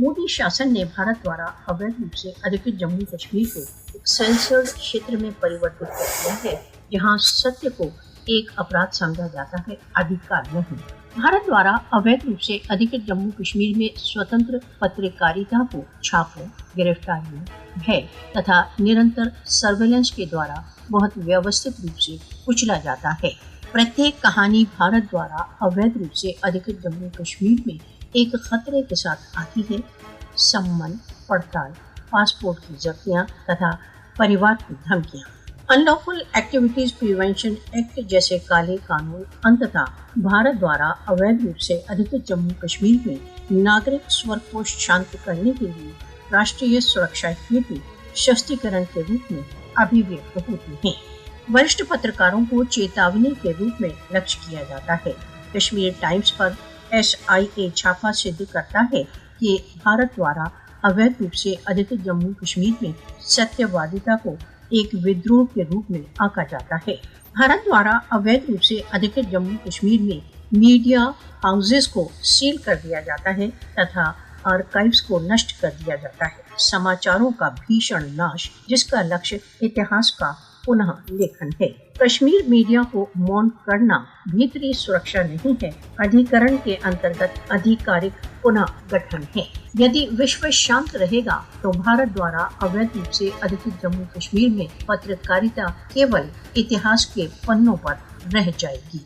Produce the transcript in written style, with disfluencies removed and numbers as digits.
मोदी शासन ने भारत द्वारा अवैध रूप से अधिकृत जम्मू कश्मीर को एक सेंसर्ड क्षेत्र में परिवर्तित कर दिया है, जहां सत्य को एक अपराध समझा जाता है, अधिकार नहीं। भारत द्वारा अवैध रूप से अधिकृत जम्मू कश्मीर में स्वतंत्र पत्रकारिता को छापों, गिरफ्तारियों, भय तथा निरंतर सर्वेलेंस के द्वारा बहुत व्यवस्थित रूप से कुचला जाता है। प्रत्येक कहानी भारत द्वारा अवैध रूप से अधिकृत जम्मू कश्मीर में एक खतरे के साथ आती है। सम्मन, पड़ताल, पासपोर्ट की जब्तियां तथा परिवार की धमकियां। अनलॉफुल एक्टिविटीज प्रिवेंशन एक्ट जैसे काले कानून अंततः भारत द्वारा अवैध रूप से अधिकृत जम्मू कश्मीर में नागरिक स्वर को शांत करने के लिए राष्ट्रीय सुरक्षा हेतु सशक्तिकरण के रूप में अभिव्यक्त होती हैं। वरिष्ठ पत्रकारों को चेतावनी के रूप में लक्ष्य किया जाता है। कश्मीर टाइम्स पर SIA छापा सिद्ध करता है कि भारत द्वारा अवैध रूप से अधिकृत जम्मू कश्मीर में सत्यवादिता को एक विद्रोह के रूप में आंका जाता है। भारत द्वारा अवैध रूप से अधिकृत जम्मू कश्मीर में मीडिया हाउसेस को सील कर दिया जाता है तथा आर्काइव्स को नष्ट कर दिया जाता है। समाचारों का भीषण नाश, जिसका लक्ष्य इतिहास का पुनः लेखन है। कश्मीर मीडिया को मौन करना भीतरी सुरक्षा नहीं है, अधिकरण के अंतर्गत आधिकारिक पुनः गठन है। यदि विश्व शांत रहेगा तो भारत द्वारा अवैध रूप से अधिकृत जम्मू कश्मीर में पत्रकारिता केवल इतिहास के पन्नों पर रह जाएगी।